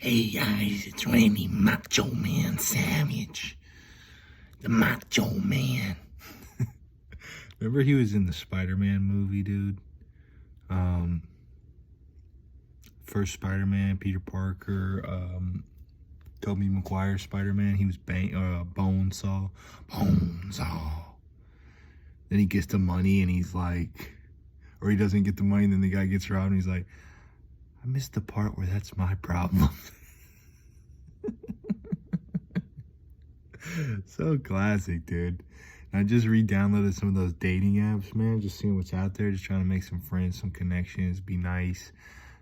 Hey guys, it's Randy Macho Man Savage. The Macho Man. Remember he was in the Spider-Man movie, dude? First Spider-Man, Peter Parker, Tobey Maguire Spider-Man. He was Bonesaw. Bonesaw. Then he gets the money and he's like, or he doesn't get the money, and then the guy gets robbed and he's like, I missed the part where that's my problem. So classic, dude. I just re-downloaded some of those dating apps, man. Just seeing what's out there, just trying to make some friends, some connections, be nice,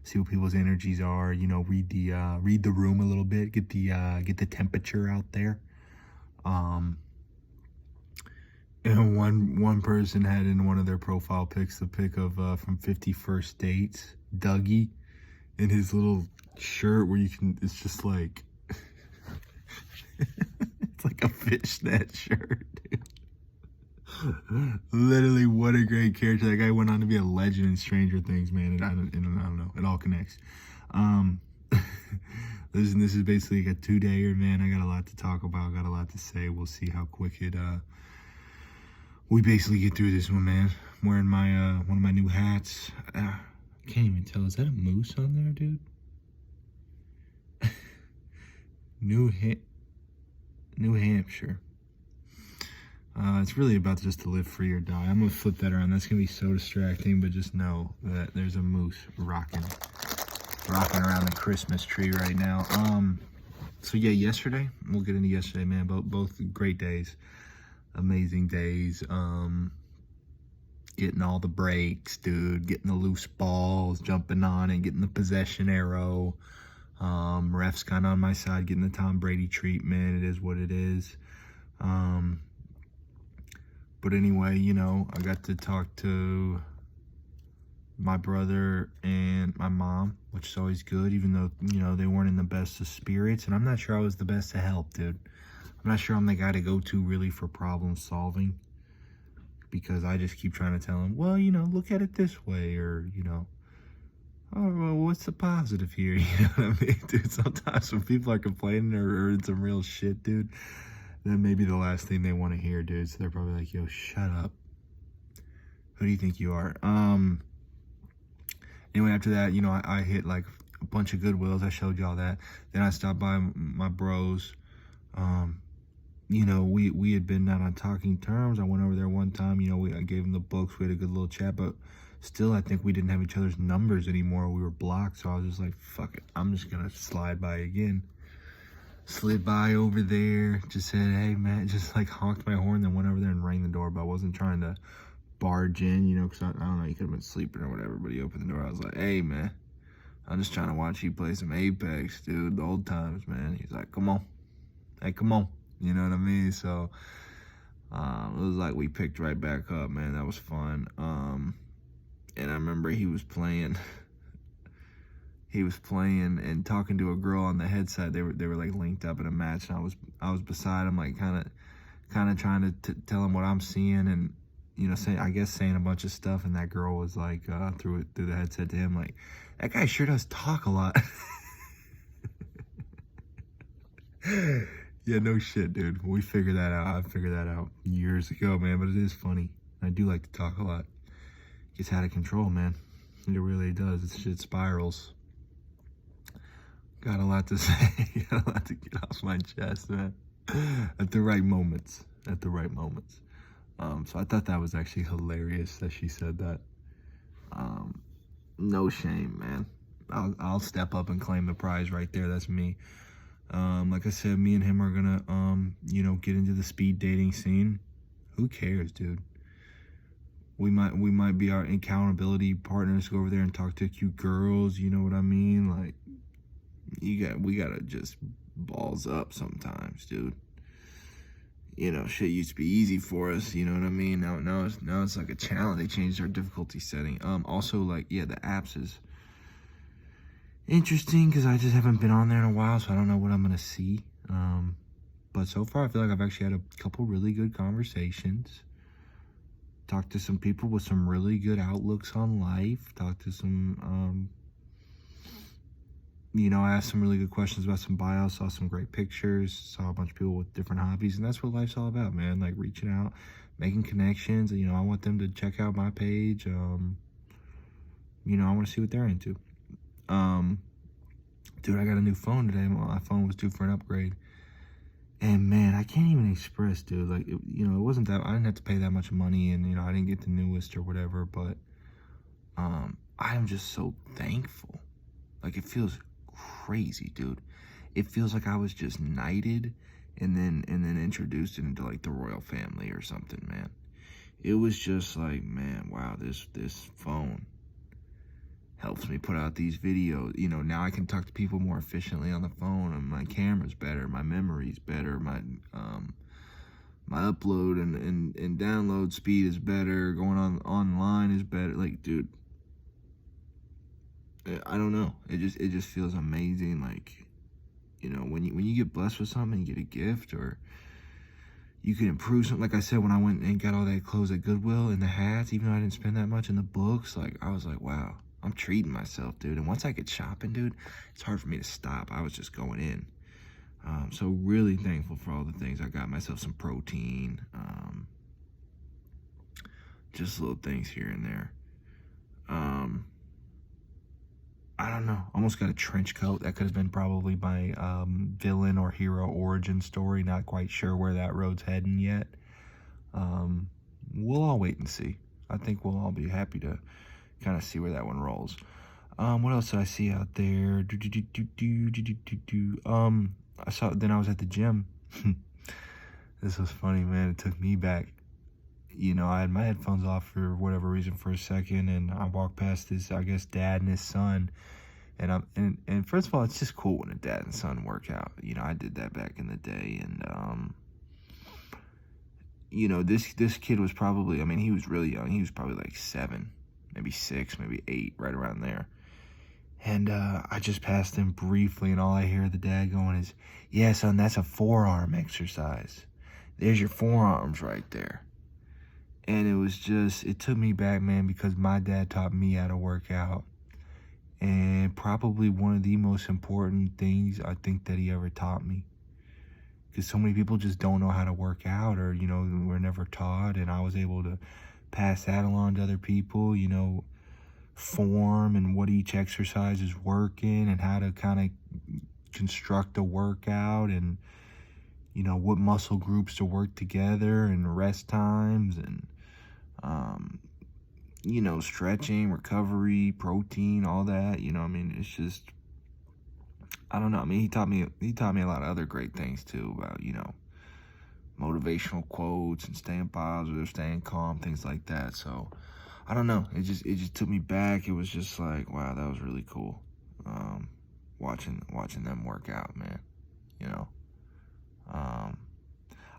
see what people's energies are. You know, read the room a little bit, get the temperature out there. And one person had in one of their profile pics the pic of from 50 First Dates, Dougie, in his little shirt where you can. It's just like it's like a fishnet shirt, dude. Literally, what a great character. That guy went on to be a legend in Stranger Things, man. And I don't know. It all connects. Listen, this is basically like a 2-dayer, man. I got a lot to talk about. Got a lot to say. We'll see how quick it, we basically get through this one, man. I'm wearing my, one of my new hats. I can't even tell. Is that a moose on there, dude? New Hampshire. It's really about just to live free or die. I'm gonna flip that around. That's gonna be so distracting, but just know that there's a moose rocking around the Christmas tree right now. So yeah, yesterday, we'll get into yesterday, man. Both great days, amazing days. Getting all the breaks, dude. Getting the loose balls, jumping on it, getting the possession arrow. Ref's kind of on my side, getting the Tom Brady treatment. It is what it is. But anyway, you know, I got to talk to my brother and my mom, which is always good, even though, you know, they weren't in the best of spirits. And I'm not sure I was the best to help, dude. I'm not sure I'm the guy to go to really for problem solving, because I just keep trying to tell them, well, you know, look at it this way, or, you know, oh, well, what's the positive here? You know what I mean, dude? Sometimes when people are complaining or in some real shit, dude, then maybe the last thing they want to hear, dude. So they're probably like, yo, shut up. Who do you think you are? Anyway, after that, you know, I hit like a bunch of Goodwills. I showed y'all that. Then I stopped by my bros. You know, we had been not on talking terms. I went over there one time, you know, I gave them the books. We had a good little chat, but still, I think we didn't have each other's numbers anymore. We were blocked, so I was just like, fuck it. I'm just gonna slide by again. Slid by over there, just said, hey, man, just like honked my horn, then went over there and rang the doorbell. I wasn't trying to barge in, you know, because I don't know, he could have been sleeping or whatever, but he opened the door. I was like, hey, man, I'm just trying to watch you play some Apex, dude, the old times, man. He's like, come on. Hey, come on. You know what I mean? So, it was like we picked right back up, man. That was fun. And I remember he was playing and talking to a girl on the headset. They were like linked up in a match, and I was beside him, like kind of trying to tell him what I'm seeing, and you know, saying a bunch of stuff. And that girl was like through the headset to him, like, that guy sure does talk a lot. Yeah, no shit, dude. We figured that out. I figured that out years ago, man. But it is funny. I do like to talk a lot. Gets out of control, man. It really does. This shit spirals. Got a lot to say. Got a lot to get off my chest, man. At the right moments. At the right moments. So I thought that was actually hilarious that she said that. No shame, man. I'll step up and claim the prize right there. That's me. Like I said, me and him are gonna, you know, get into the speed dating scene. Who cares, dude? We might be our accountability partners, go over there and talk to cute girls. You know what I mean? Like, we gotta just balls up sometimes, dude. You know, shit used to be easy for us. You know what I mean? Now it's like a challenge. They changed our difficulty setting. Also, like, yeah, the apps is interesting because I just haven't been on there in a while, so I don't know what I'm gonna see. But so far, I feel like I've actually had a couple really good conversations. Talked to some people with some really good outlooks on life. Talked to some I asked some really good questions about some bios, saw some great pictures, saw a bunch of people with different hobbies, and that's what life's all about, man. Like reaching out, making connections, and I want them to check out my page. I want to see what they're into. Dude, I got a new phone today. My phone was due for an upgrade. And man, I can't even express, dude. Like, it wasn't that, I didn't have to pay that much money, and, I didn't get the newest or whatever, but I am just so thankful. Like, it feels crazy, dude. It feels like I was just knighted and then introduced into like the royal family or something, man. It was just like, man, wow, this phone helps me put out these videos. Now I can talk to people more efficiently on the phone, and my camera's better, my memory's better, my upload and download speed is better, going online is better. Like, dude, I don't know. It just feels amazing. Like, when you get blessed with something, you get a gift, or you can improve something. Like I said, when I went and got all that clothes at Goodwill and the hats, even though I didn't spend that much, in the books, like, I was like, wow, I'm treating myself, dude. And once I get shopping, dude, it's hard for me to stop. I was just going in. So really thankful for all the things. I got myself some protein, just little things here and there. I don't know. Almost got a trench coat. That could have been probably my villain or hero origin story. Not quite sure where that road's heading yet. We'll all wait and see. I think we'll all be happy to kind of see where that one rolls. What else did I see out there? I saw. Then I was at the gym. This was funny, man. It took me back. I had my headphones off for whatever reason for a second, and I walked past this, I guess, dad and his son. And first of all, it's just cool when a dad and son work out. I did that back in the day, and this kid was probably, I mean, he was really young. He was probably like 7, maybe 6, maybe 8, right around there. And I just passed him briefly, and all I hear the dad going is, "Yeah, son, that's a forearm exercise. There's your forearms right there." And it took me back, man, because my dad taught me how to work out. And probably one of the most important things I think that he ever taught me. Because so many people just don't know how to work out, or, were never taught. And I was able to pass that along to other people, form and what each exercise is working, and how to kind of construct a workout, and, what muscle groups to work together, and rest times, and, stretching, recovery, protein, all that. I mean, it's just, I don't know. I mean, he taught me a lot of other great things too, about, motivational quotes and staying positive, staying calm, things like that. So I don't know. It just took me back. It was just like, wow, that was really cool. Watching them work out, man.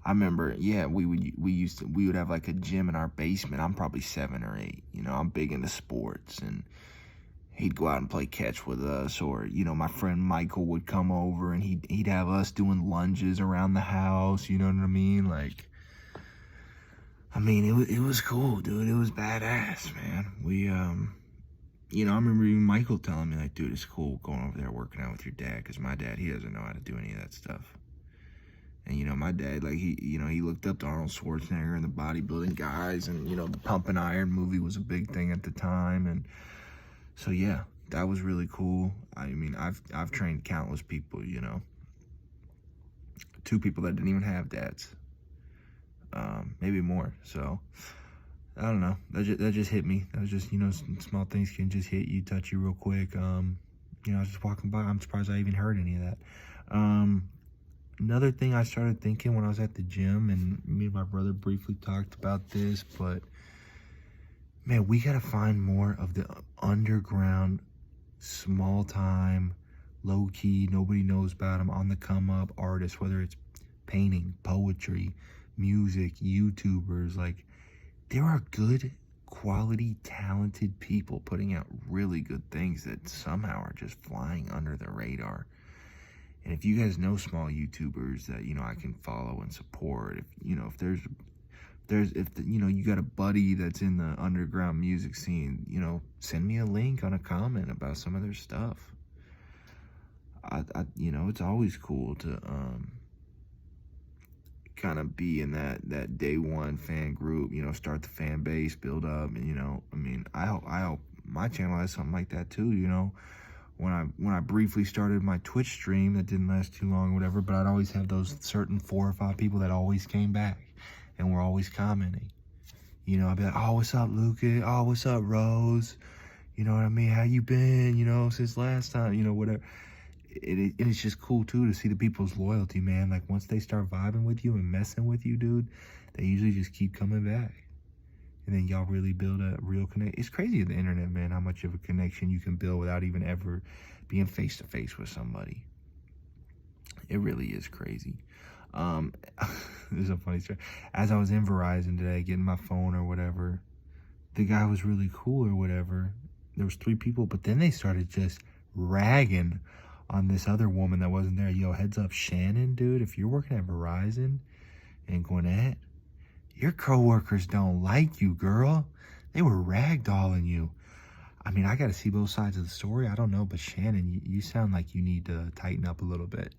I remember, yeah, we would have like a gym in our basement. I'm probably 7 or 8. I'm big into sports, and he'd go out and play catch with us, or my friend Michael would come over, and he'd have us doing lunges around the house. You know what I mean? Like, I mean, it was cool, dude. It was badass, man. We I remember even Michael telling me, like, dude, it's cool going over there working out with your dad, because my dad, he doesn't know how to do any of that stuff. And, my dad, like, he looked up to Arnold Schwarzenegger and the bodybuilding guys, and, the Pump and Iron movie was a big thing at the time. And so, yeah, that was really cool. I mean, I've trained countless people, 2 people that didn't even have dads, maybe more. So, I don't know. That just hit me. That was just, small things can just hit you, touch you real quick. I was just walking by. I'm surprised I even heard any of that. Another thing I started thinking when I was at the gym, and me and my brother briefly talked about this, but man, we got to find more of the underground, small time, low key, nobody knows about them, on the come up artists, whether it's painting, poetry, music, YouTubers. Like, there are good, quality, talented people putting out really good things that somehow are just flying under the radar. And if you guys know small YouTubers that, I can follow and support, if you got a buddy that's in the underground music scene, send me a link on a comment about some of their stuff. you know, it's always cool to kind of be in that day one fan group, you know, start the fan base, build up, and you know, I mean, I hope my channel has something like that too, you know. When I briefly started my Twitch stream, that didn't last too long or whatever, but I'd always have those certain 4 or 5 people that always came back and were always commenting. You know, I'd be like, oh, what's up, Lucas? Oh, what's up, Rose? You know what I mean? How you been? You know, since last time, you know, whatever. It's just cool too to see the people's loyalty, man. Like once they start vibing with you and messing with you, dude, they usually just keep coming back. And then y'all really build a real connection. It's crazy, the internet, man, how much of a connection you can build without even ever being face to face with somebody. It really is crazy. There's a funny story. As I was in Verizon today, getting my phone or whatever, the guy was really cool or whatever. There was 3 people, but then they started just ragging on this other woman that wasn't there. Yo, heads up, Shannon, dude, if you're working at Verizon and Gwinnett, your coworkers don't like you, girl. They were ragdolling you. I mean, I got to see both sides of the story. I don't know, but Shannon, you sound like you need to tighten up a little bit.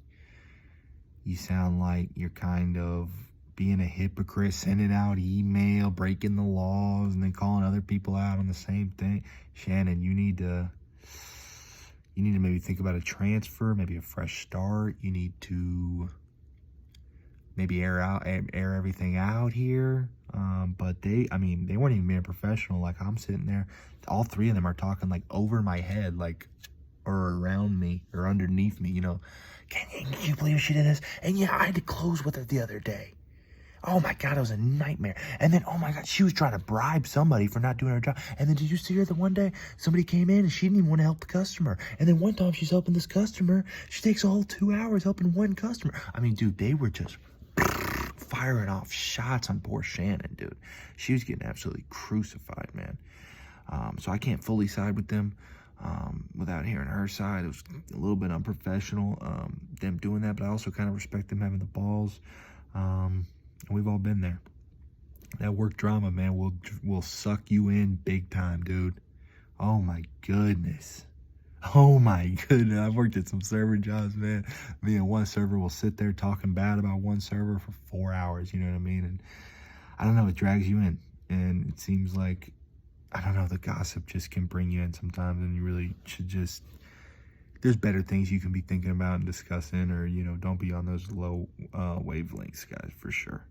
You sound like you're kind of being a hypocrite, sending out email, breaking the laws, and then calling other people out on the same thing. Shannon, you need to maybe think about a transfer, maybe a fresh start. You need to maybe air everything out here. But they weren't even being professional. Like I'm sitting there, all 3 of them are talking like over my head, like, or around me or underneath me, you know. Can you believe she did this? And yeah, I had to close with her the other day. Oh my God, it was a nightmare. And then, oh my God, she was trying to bribe somebody for not doing her job. And then did you see her the one day? Somebody came in and she didn't even want to help the customer. And then one time she's helping this customer. She takes a whole 2 hours helping one customer. I mean, dude, they were just firing off shots on poor Shannon, dude. She was getting absolutely crucified, man. So I can't fully side with them without hearing her side. It was a little bit unprofessional, them doing that, but I also kind of respect them having the balls. We've all been there. That work drama, man, will suck you in big time, dude. Oh my goodness. Oh my goodness. I've worked at some server jobs, man. Me and one server will sit there talking bad about one server for 4 hours, you know what I mean? And I don't know, it drags you in. And it seems like, I don't know, the gossip just can bring you in sometimes, and you really should just, there's better things you can be thinking about and discussing, or, you know, don't be on those low wavelengths, guys, for sure.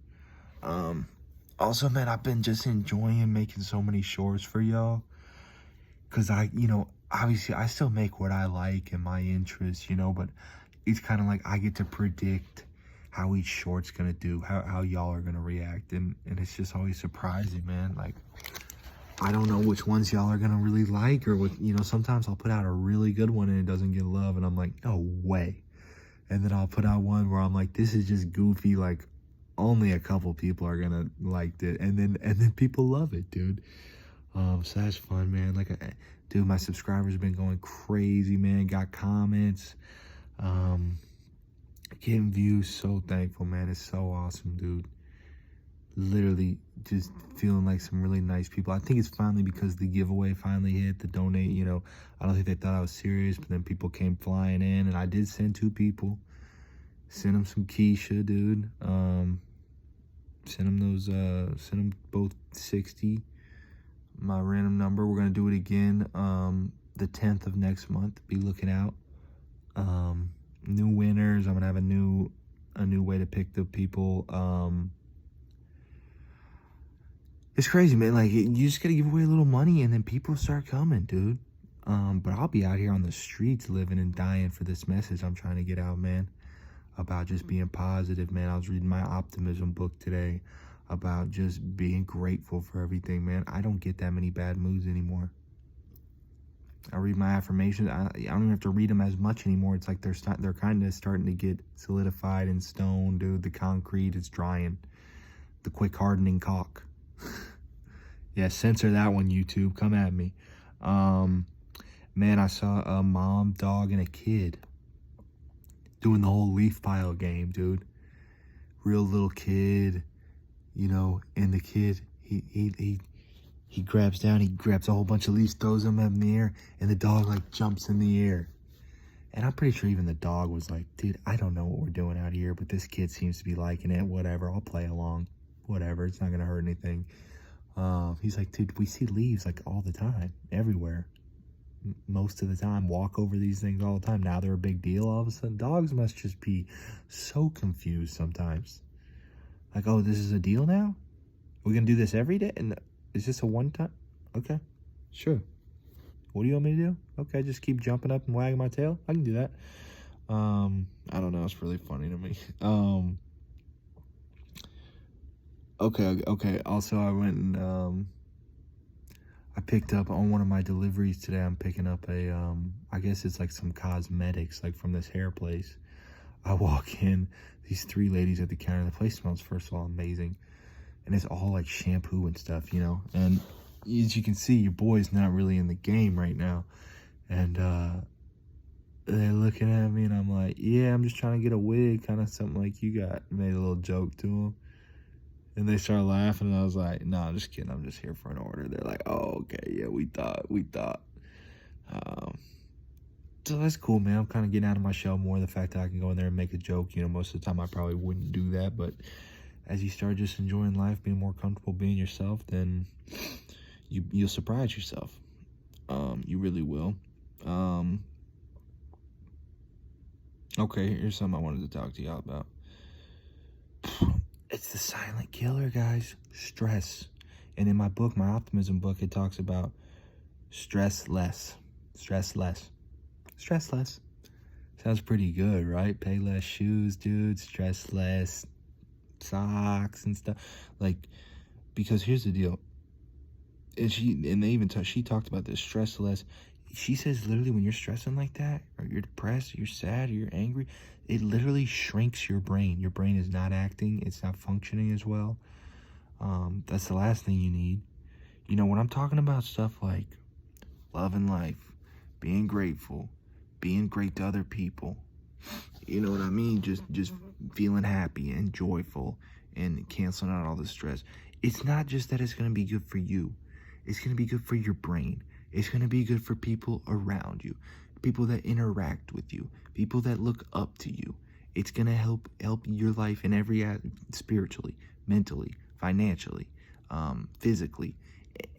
Also, man, I've been just enjoying making so many shorts for y'all, because you know, obviously I still make what I like and my interests, you know, but it's kind of like I get to predict how each short's gonna do, how y'all are gonna react, and it's just always surprising, man. Like, I don't know which ones y'all are gonna really like, or what, you know, sometimes I'll put out a really good one and it doesn't get love, and I'm like, no way. And then I'll put out one where I'm like, this is just goofy, like only a couple people are gonna like it, and then people love it, dude. So that's fun, man. Like, dude, my subscribers have been going crazy, man. Got comments, getting views. So thankful, man. It's so awesome, dude. Literally just feeling like some really nice people. I think it's finally because the giveaway finally hit, the donate, you know. I don't think they thought I was serious, but then people came flying in, and I did send 2 people. Send them some Keisha, dude. Send them both 60. My random number. We're gonna do it again the 10th of next month. Be looking out. New winners. I'm gonna have a new way to pick the people. It's crazy, man. Like, you just gotta give away a little money and then people start coming, dude. But I'll be out here on the streets living and dying for this message I'm trying to get out, man. About just being positive, man. I was reading my optimism book today about just being grateful for everything, man. I don't get that many bad moods anymore. I read my affirmations. I don't even have to read them as much anymore. It's like they're kind of starting to get solidified in stone, dude. The concrete is drying. The quick hardening caulk. Yeah, censor that one, YouTube. Come at me. Man, I saw a mom, dog, and a kid doing the whole leaf pile game, dude. Real little kid, you know, and the kid, he grabs a whole bunch of leaves, throws them up in the air, and the dog, like, jumps in the air. And I'm pretty sure even the dog was like, dude, I don't know what we're doing out here, but this kid seems to be liking it. Whatever, I'll play along. Whatever, it's not going to hurt anything. He's like, dude, we see leaves like all the time, everywhere. Most of the time, walk over these things all the time. Now they're a big deal. All of a sudden, dogs must just be so confused sometimes. Like, oh, this is a deal now? We're going to do this every day? And is this a one time? Okay, sure. What do you want me to do? Okay, just keep jumping up and wagging my tail. I can do that. I don't know. It's really funny to me. Okay. Also, I went and I picked up on one of my deliveries today. I'm picking up a I guess it's like some cosmetics, like from this hair place. I walk in, these 3 ladies at the counter. The place smells, first of all, amazing, and it's all like shampoo and stuff, you know. And as you can see, your boy's not really in the game right now, and they're looking at me, and I'm like, yeah, I'm just trying to get a wig, kind of something like you got. Made a little joke to them, and they started laughing, and I was like, no, I'm just kidding, I'm just here for an order. They're like, oh, okay, yeah, we thought. So that's cool, man. I'm kind of getting out of my shell more. The fact that I can go in there and make a joke, you know, most of the time I probably wouldn't do that, but as you start just enjoying life, being more comfortable being yourself, then you'll surprise yourself. You really will. Okay, here's something I wanted to talk to y'all about. It's the silent killer, guys. Stress. And in my book, my optimism book, it talks about stress less. Stress less. Stress less. Sounds pretty good, right? Pay less shoes, dude. Stress less socks and stuff. Like, because here's the deal. And she talked about this, stress less. She says literally when you're stressing like that, or you're depressed, or you're sad, or you're angry, it literally shrinks your brain. Your brain is not acting, it's not functioning as well. That's the last thing you need. You know, when I'm talking about stuff like loving life, being grateful, being great to other people, you know what I mean? Just feeling happy and joyful and canceling out all the stress. It's not just that it's going to be good for you. It's going to be good for your brain. It's going to be good for people around you, people that interact with you, people that look up to you. It's going to help your life in every spiritually, mentally, financially, physically.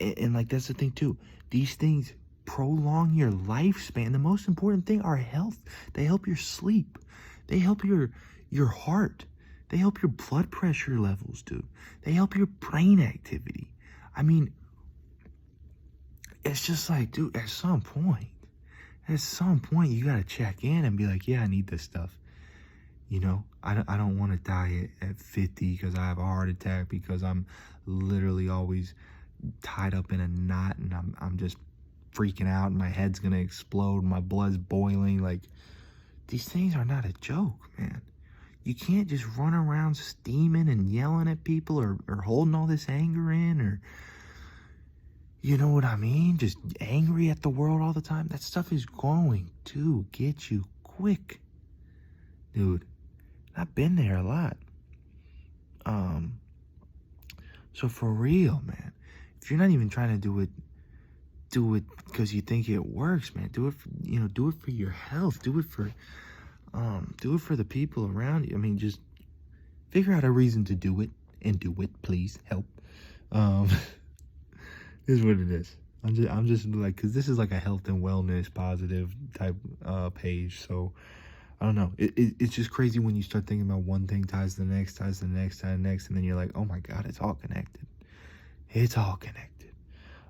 And like, that's the thing too. These things prolong your lifespan. The most important thing are health. They help your sleep. They help your heart. They help your blood pressure levels, dude. They help your brain activity. I mean, it's just like, dude, at some point, you got to check in and be like, yeah, I need this stuff. You know, I don't want to die at 50 because I have a heart attack, because I'm literally always tied up in a knot and I'm just freaking out and my head's going to explode. My blood's boiling. Like, these things are not a joke, man. You can't just run around steaming and yelling at people or holding all this anger in, or, you know what I mean? Just angry at the world all the time. That stuff is going to get you quick. Dude, I've been there a lot. So for real, man, if you're not even trying to do it because you think it works, man. Do it for your health. Do it for the people around you. I mean, just figure out a reason to do it, and do it, please. Help. Is what it is. I'm just like, because this is like a health and wellness positive type page. So I don't know. It's just crazy when you start thinking about one thing ties to the next, ties to the next, ties to the next, and then you're like, oh my God, it's all connected. It's all connected.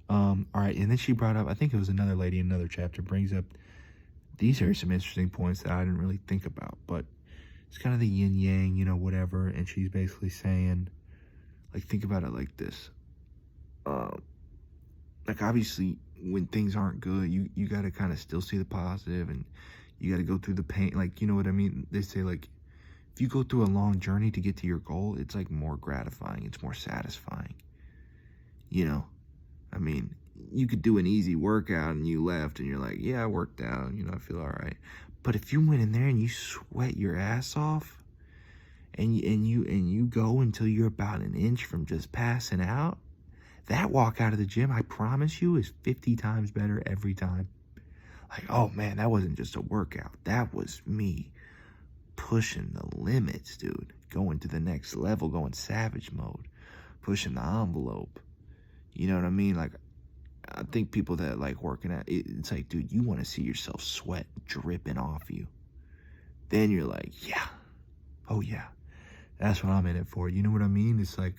All right, and then she brought up, I think it was another lady in another chapter, brings up, these are some interesting points that I didn't really think about, but it's kind of the yin yang, you know, whatever. And she's basically saying, like, think about it like this. Like, obviously, when things aren't good, you got to kind of still see the positive, and you got to go through the pain. Like, you know what I mean? They say, like, if you go through a long journey to get to your goal, it's, like, more gratifying. It's more satisfying. You know? I mean, you could do an easy workout and you left and you're like, yeah, I worked out, you know, I feel all right. But if you went in there and you sweat your ass off, and you go until you're about an inch from just passing out, that walk out of the gym, I promise you, is 50 times better every time. Like, oh man, that wasn't just a workout. That was me pushing the limits, dude. Going to the next level, going savage mode, pushing the envelope. You know what I mean? Like, I think people that like working out, it's like, dude, you want to see yourself sweat dripping off you. Then you're like, yeah, oh yeah, that's what I'm in it for. You know what I mean? It's like,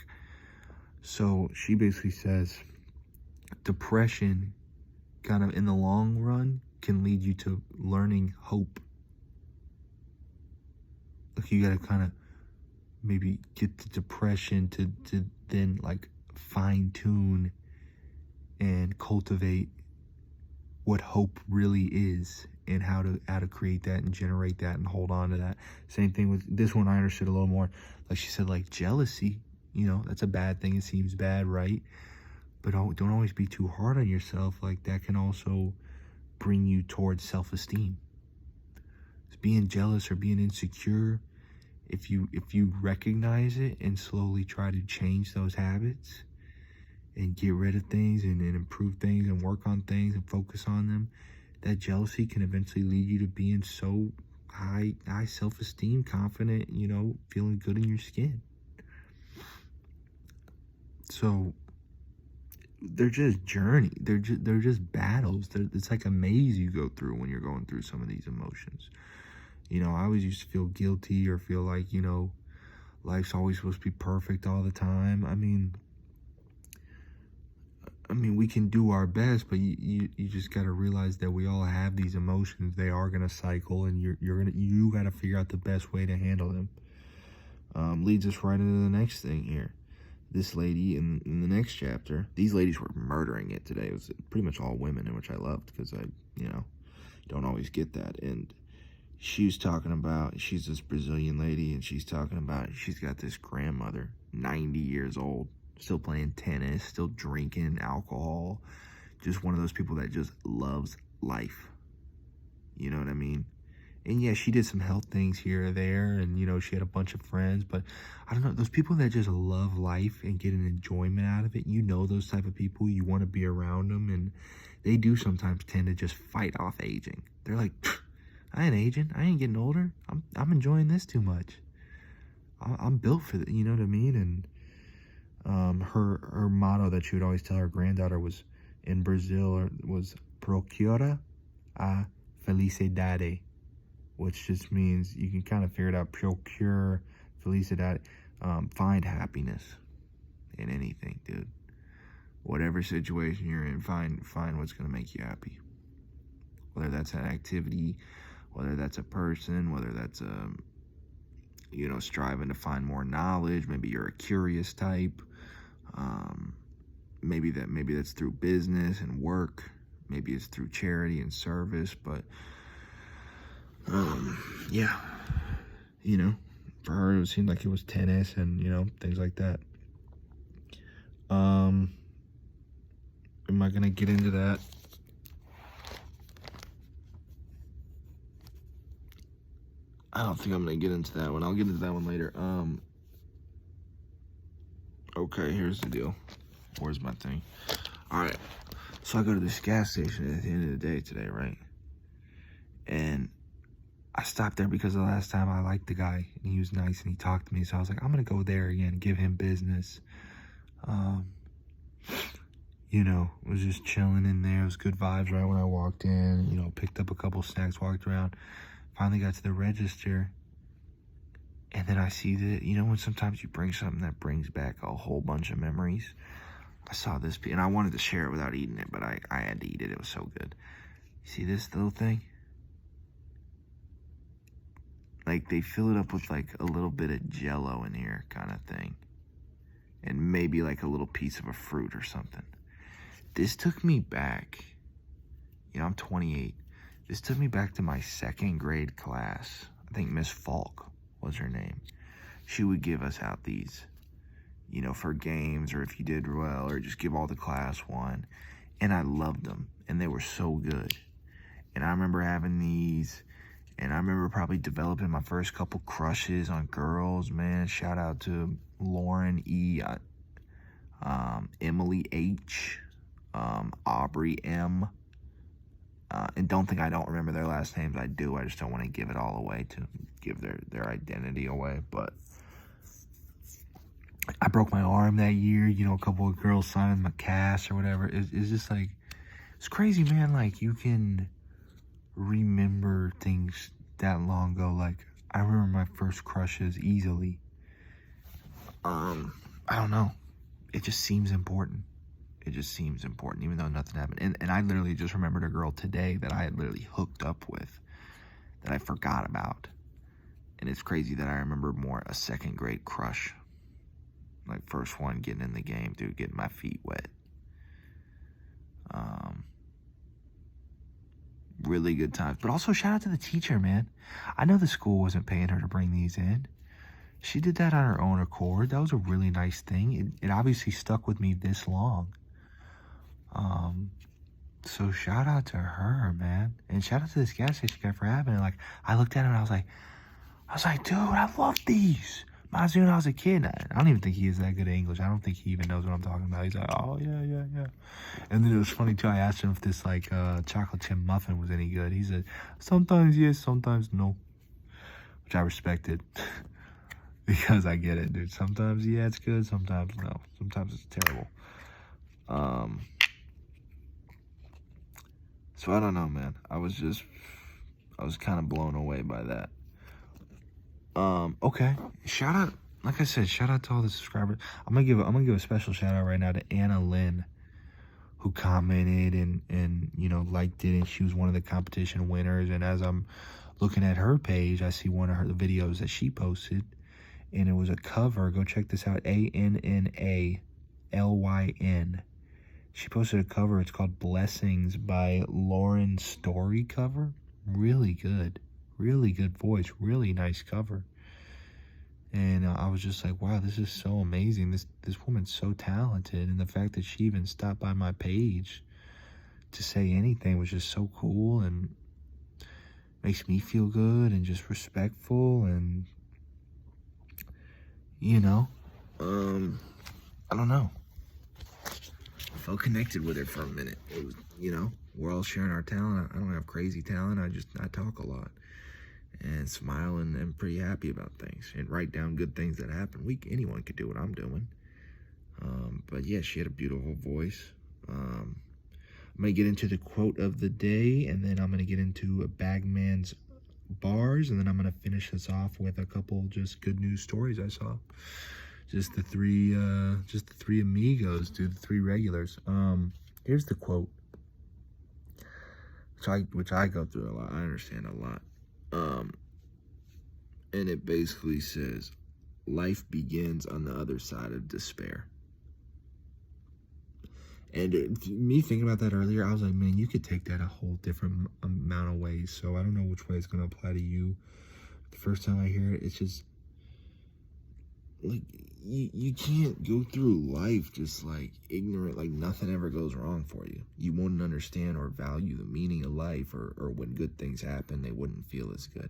so she basically says depression kind of in the long run can lead you to learning hope. Like, you got to kind of maybe get the depression to then like fine tune and cultivate what hope really is, and how to create that and generate that and hold on to that. Same thing with this one, I understood a little more. Like she said, like jealousy, you know, that's a bad thing. It seems bad, right? But don't always be too hard on yourself. Like, that can also bring you towards self-esteem. Being jealous or being insecure, if you recognize it and slowly try to change those habits and get rid of things and improve things and work on things and focus on them, that jealousy can eventually lead you to being so high self-esteem, confident, you know, feeling good in your skin. So they're just journey. They're just battles. It's like a maze you go through when you're going through some of these emotions. You know, I always used to feel guilty or feel like, you know, life's always supposed to be perfect all the time. I mean, we can do our best, but you just got to realize that we all have these emotions. They are going to cycle, and you got to figure out the best way to handle them. Leads us right into the next thing here. This lady in the next chapter, these ladies were murdering it today. It was pretty much all women, which I loved, because I, you know, don't always get that. And she was talking about, she's this Brazilian lady, and she's talking about, she's got this grandmother, 90 years old, still playing tennis, still drinking alcohol, just one of those people that just loves life. You know what I mean? And yeah, she did some health things here or there, and, you know, she had a bunch of friends, but I don't know, those people that just love life and get an enjoyment out of it, you know, those type of people, you want to be around them, and they do sometimes tend to just fight off aging. They're like, I ain't aging, I ain't getting older, I'm enjoying this too much. I'm built for that, you know what I mean? And her motto that she would always tell her granddaughter was, in Brazil, was procura a felicidade, which just means, you can kind of figure it out, procure felicidade, find happiness in anything, dude. Whatever situation you're in, find what's going to make you happy. Whether that's an activity, whether that's a person, whether that's you know, striving to find more knowledge. Maybe you're a curious type. Maybe that's through business and work. Maybe it's through charity and service. But yeah, you know, for her it seemed like it was tennis and, you know, things like that. Am I gonna get into that? I don't think I'm gonna get into that one. I'll get into that one later. Okay, here's the deal. Where's my thing? Alright, so I go to this gas station at the end of the day today, right? And I stopped there because the last time I liked the guy, and he was nice, and he talked to me, so I was like, I'm gonna go there again and give him business. You know, was just chilling in there. It was good vibes right when I walked in. You know, picked up a couple snacks, walked around. Finally got to the register, and then I see that, you know, when sometimes you bring something that brings back a whole bunch of memories. I saw this, and I wanted to share it without eating it, but I had to eat it. It was so good. You see this little thing? Like, they fill it up with, like, a little bit of Jell-O in here kind of thing. And maybe, like, a little piece of a fruit or something. This took me back, you know, I'm 28. This took me back to my 2nd grade class. I think Miss Falk was her name. She would give us out these, you know, for games, or if you did well, or just give all the class one. And I loved them, and they were so good. And I remember having these, and I remember probably developing my first couple crushes on girls, man. Shout out to Lauren E., Emily H., Aubrey M., And don't think I don't remember their last names. I do. I just don't want to give it all away, to give their identity away. But I broke my arm that year. You know, a couple of girls signed my cast or whatever. It's just like, it's crazy, man. Like, you can remember things that long ago. Like, I remember my first crushes easily. I don't know. It just seems important. It just seems important, even though nothing happened. And I literally just remembered a girl today that I had literally hooked up with that I forgot about. And it's crazy that I remember more a second grade crush. Like, first one, getting in the game, dude, getting my feet wet. Really good times. But also, shout out to the teacher, man. I know the school wasn't paying her to bring these in. She did that on her own accord. That was a really nice thing. It obviously stuck with me this long. So shout out to her, man. And shout out to this gas station guy for having it. Like, I looked at him and I was like, dude, I love these. Reminds me when I was a kid. I don't even think he is that good at English. I don't think he even knows what I'm talking about. He's like, oh, yeah. And then it was funny, too. I asked him if this, like, chocolate chip muffin was any good. He said, sometimes yes, sometimes no. Which I respected. Because I get it, dude. Sometimes, yeah, it's good. Sometimes, no. Sometimes it's terrible. So I don't know, man. I was kind of blown away by that. Okay. Shout out, like I said, shout out to all the subscribers. I'm gonna give a special shout out right now to Anna Lynn, who commented and you know, liked it, and she was one of the competition winners. And as I'm looking at her page, I see one of the videos that she posted, and it was a cover. Go check this out. ANNALYN. She posted a cover. It's called Blessings by Lauren Story cover. Really good voice. Really nice cover. And I was just like, wow, this is so amazing. This woman's so talented. And the fact that she even stopped by my page to say anything was just so cool and makes me feel good and just respectful. And, you know, I don't know. I felt connected with her for a minute. It was, you know, we're all sharing our talent. I don't have crazy talent. I talk a lot and smile and am pretty happy about things and write down good things that happen. Anyone could do what I'm doing. But yeah, she had a beautiful voice. I'm going to get into the quote of the day, and then I'm going to get into a Bagman's bars, and then I'm going to finish this off with a couple just good news stories I saw. Just the three amigos, dude, the three regulars. Here's the quote, which I go through a lot. I understand a lot. And it basically says, life begins on the other side of despair. And me thinking about that earlier, I was like, man, you could take that a whole different amount of ways. So I don't know which way it's going to apply to you. The first time I hear it, it's just like, you can't go through life just like ignorant, like nothing ever goes wrong for you. You wouldn't understand or value the meaning of life, or when good things happen, they wouldn't feel as good.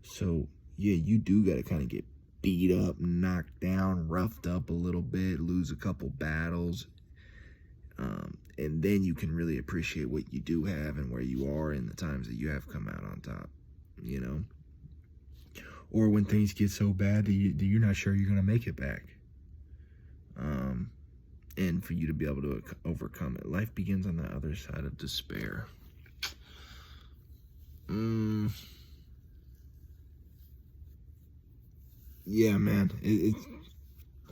So yeah, you do got to kind of get beat up, knocked down, roughed up a little bit, lose a couple battles. And then you can really appreciate what you do have and where you are and the times that you have come out on top, you know? Or when things get so bad that you're not sure you're going to make it back. And for you to be able to overcome it. Life begins on the other side of despair. Yeah, man.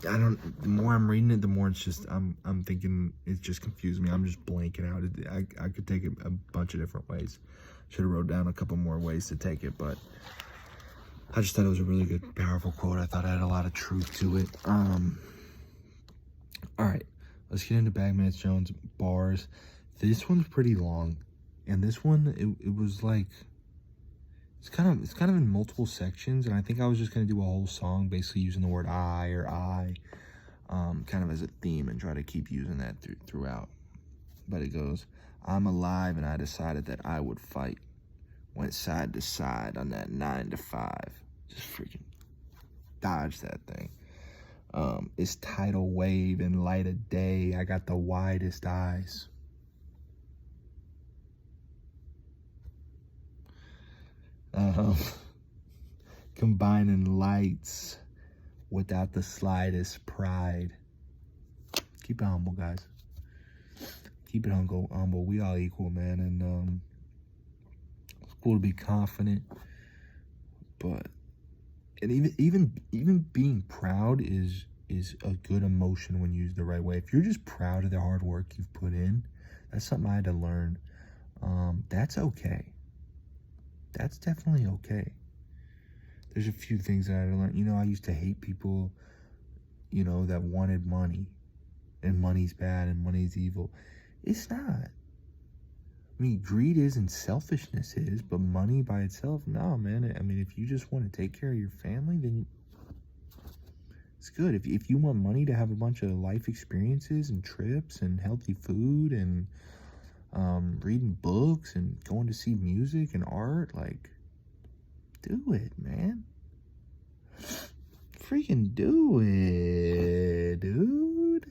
The more I'm reading it, the more it's just, I'm thinking, it just confused me. I'm just blanking out. I could take it a bunch of different ways. Should have wrote down a couple more ways to take it, but I just thought it was a really good, powerful quote. I thought it had a lot of truth to it. All right, let's get into Bagman Jones bars. This one's pretty long, and this one, it was like, it's kind of in multiple sections, and I think I was just gonna do a whole song basically using the word I or I, kind of as a theme, and try to keep using that throughout. But it goes, I'm alive and I decided that I would fight. Went side to side on that 9 to 5. Just freaking dodge that thing. It's tidal wave and light of day. I got the widest eyes. Um, combining lights without the slightest pride. Keep it humble, guys. Keep it humble. We all equal, man. And it's cool to be confident, but even being proud is a good emotion when used the right way. If you're just proud of the hard work you've put in, that's something I had to learn. That's okay. That's definitely okay. There's a few things that I had to learn. You know, I used to hate people, you know, that wanted money, and money's bad and money's evil. It's not. I mean, greed is and selfishness is, but money by itself, no, man. I mean, if you just want to take care of your family, then it's good. If you want money to have a bunch of life experiences and trips and healthy food and reading books and going to see music and art, like, do it, man. Freaking do it, dude.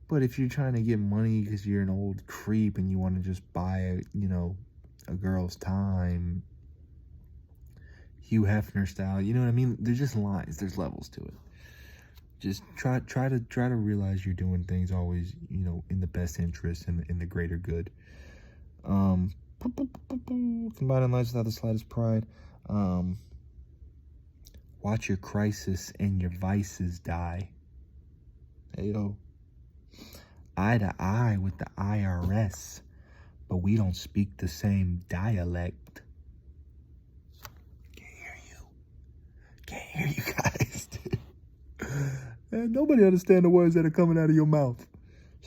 But if you're trying to get money because you're an old creep and you want to just buy, you know, a girl's time, Hugh Hefner style, you know what I mean? There's just lines. There's levels to it. Just try to realize you're doing things always, you know, in the best interest and in the greater good. Combining lights without the slightest pride. Watch your crisis and your vices die. Hey, yo. Eye to eye with the IRS, but we don't speak the same dialect. Can't hear you guys, dude. Man, nobody understand the words that are coming out of your mouth.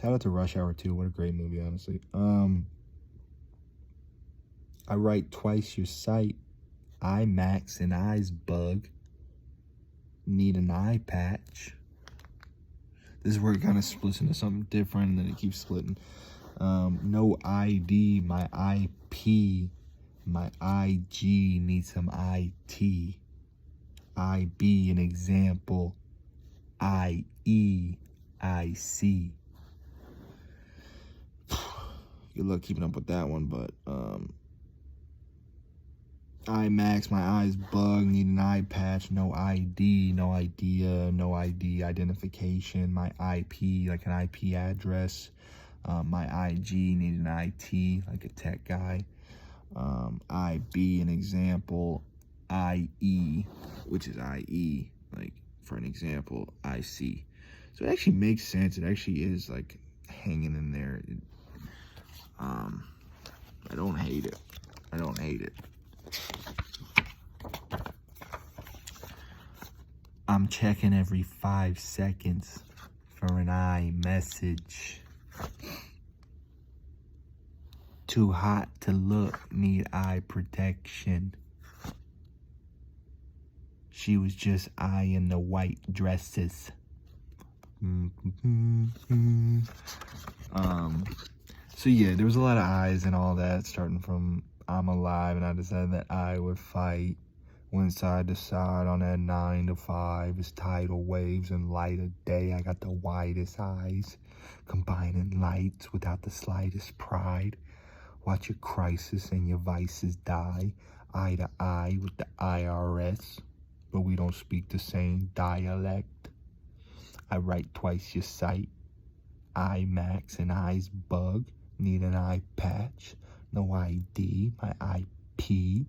Shout out to Rush Hour 2. What a great movie, honestly. I write twice your sight. IMAX and eyes bug. Need an eye patch. This is where it kind of splits into something different, and then it keeps splitting. No ID, my IP, my IG needs some IT. IB, an example. IE, IC. Good luck keeping up with that one, but IMAX, my eyes bug, need an eye patch, no ID, no idea, no ID identification, my IP, like an IP address, my IG, need an IT, like a tech guy, IB, an example, IE, which is IE, like for an example, IC. So it actually makes sense. It actually is like hanging in there. I don't hate it. I don't hate it. I'm checking every 5 seconds for an iMessage. Too hot to look, need eye protection. She was just eyeing the white dresses. So yeah, there was a lot of eyes and all that, starting from I'm alive, and I decided that I would fight. Went side to side on that 9 to 5. It's tidal waves and light of day. I got the widest eyes, combining lights without the slightest pride. Watch your crisis and your vices die. Eye to eye with the IRS, but we don't speak the same dialect. I write twice your sight. IMAX and eyes bug. Need an eye patch. No ID. My IP.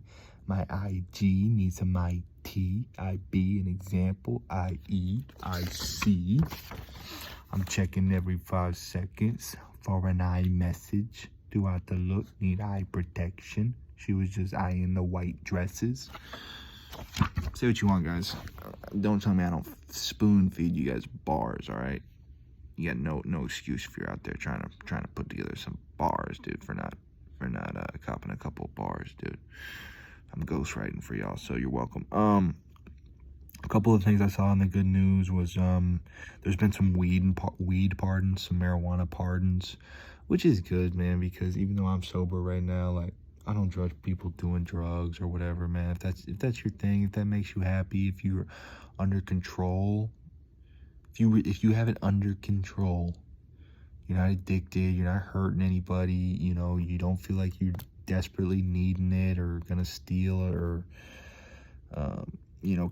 My IG needs some IT. IB, an example. IE. IC. I'm checking every 5 seconds for an iMessage. Throughout the look, need eye protection. She was just eyeing the white dresses. Say what you want, guys. Don't tell me I don't spoon feed you guys bars, all right? You got no excuse if you're out there trying to put together some bars, dude, for not copping a couple bars, dude. I'm ghostwriting for y'all, so you're welcome. A couple of things I saw in the good news was there's been some weed pardons, some marijuana pardons, which is good, man, because even though I'm sober right now, like, I don't judge people doing drugs or whatever, man. If that's your thing, if that makes you happy, if you're under control, if you have it under control, you're not addicted, you're not hurting anybody, you know, you don't feel like you're desperately needing it or gonna steal it or,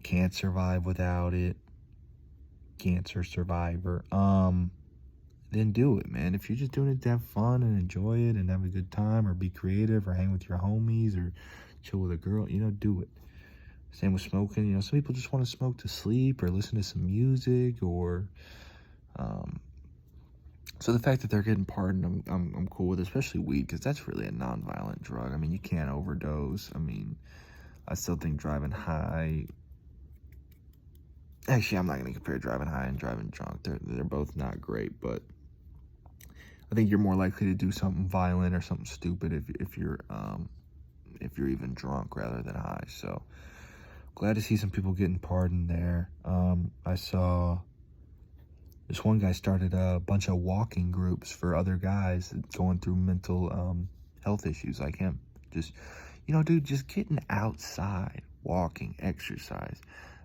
can't survive without it, cancer survivor, then do it, man. If you're just doing it to have fun and enjoy it and have a good time or be creative or hang with your homies or chill with a girl, do it. Same with smoking. Some people just want to smoke to sleep or listen to some music or, so the fact that they're getting pardoned, I'm cool with, especially weed, because that's really a non-violent drug. I mean, you can't overdose. I mean, I still think driving high, actually, I'm not going to compare driving high and driving drunk. They're both not great, but I think you're more likely to do something violent or something stupid if you're even drunk rather than high. So glad to see some people getting pardoned there. I saw this one guy started a bunch of walking groups for other guys going through mental health issues like him. Just, dude, just getting outside, walking, exercise,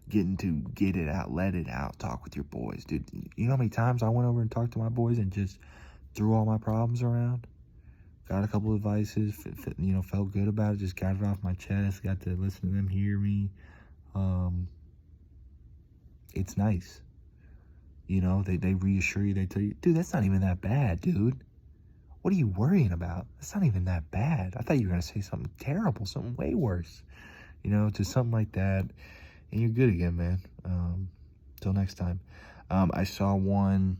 getting to get it out, let it out, talk with your boys. Dude, you know how many times I went over and talked to my boys and just threw all my problems around? Got a couple advices, felt good about it, just got it off my chest, got to listen to them hear me. It's nice. They reassure you, they tell you, dude, that's not even that bad, dude. What are you worrying about? That's not even that bad. I thought you were going to say something terrible, something way worse. Just something like that. And you're good again, man. Till next time. I saw one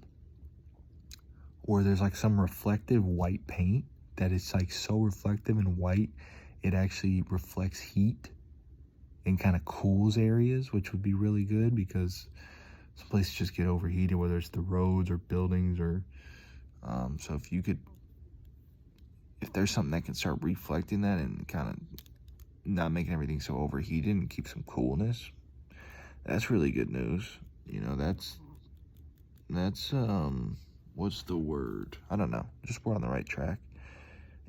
where there's like some reflective white paint that is like so reflective and white, it actually reflects heat and kind of cools areas, which would be really good because some places just get overheated, whether it's the roads or buildings or, so if there's something that can start reflecting that and kind of not making everything so overheated and keep some coolness, that's really good news. That's what's the word? I don't know. Just we're on the right track.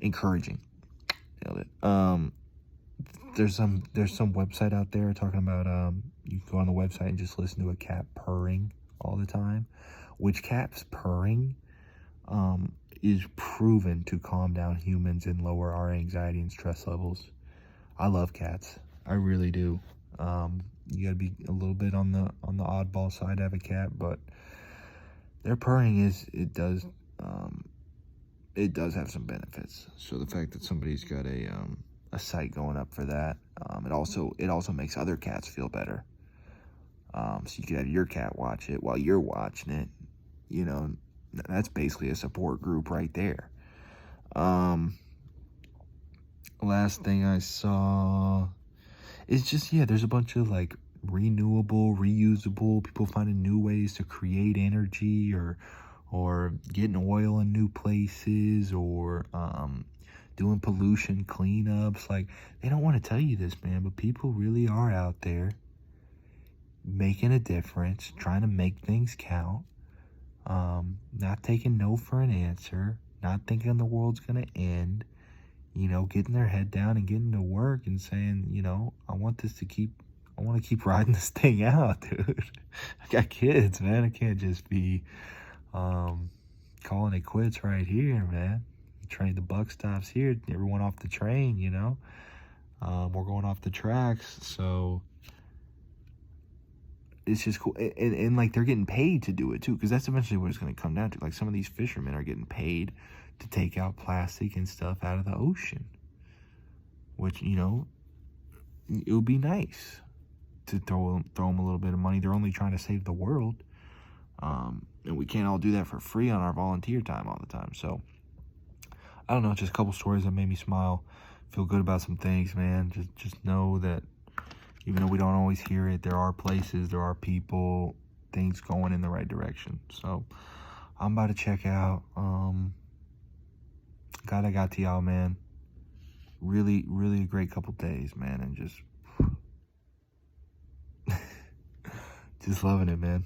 Encouraging. Nailed it. There's some website out there talking about you can go on the website and just listen to a cat purring all the time, which cats purring is proven to calm down humans and lower our anxiety and stress levels. I love cats. I really do. You gotta be a little bit on the oddball side to have a cat, but their purring it does have some benefits. So the fact that somebody's got a site going up for that, it also makes other cats feel better. So you could have your cat watch it while you're watching it. That's basically a support group right there. Last thing I saw is just, there's a bunch of like renewable, reusable, people finding new ways to create energy or getting oil in new places or doing pollution cleanups. Like, they don't want to tell you this, man, but people really are out there making a difference, trying to make things count, not taking no for an answer, not thinking the world's gonna end, getting their head down and getting to work and saying, I want to keep riding this thing out, dude. I got kids, man. I can't just be calling it quits right here, man. The buck stops here. Everyone off the train, we're going off the tracks, so it's just cool. And like, they're getting paid to do it too, because that's eventually what it's going to come down to. Like, some of these fishermen are getting paid to take out plastic and stuff out of the ocean, which, it would be nice to throw them a little bit of money. They're only trying to save the world, and we can't all do that for free on our volunteer time all the time. So I don't know, just a couple stories that made me smile, feel good about some things, man. Just know that even though we don't always hear it, there are places, there are people, things going in the right direction. So I'm about to check out. Glad I got to y'all, man. Really, really a great couple days, man, and just loving it, man.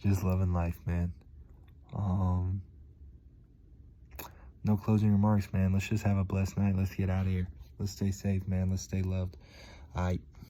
Just loving life, man. No closing remarks, man. Let's just have a blessed night. Let's get out of here. Let's stay safe, man. Let's stay loved. All right.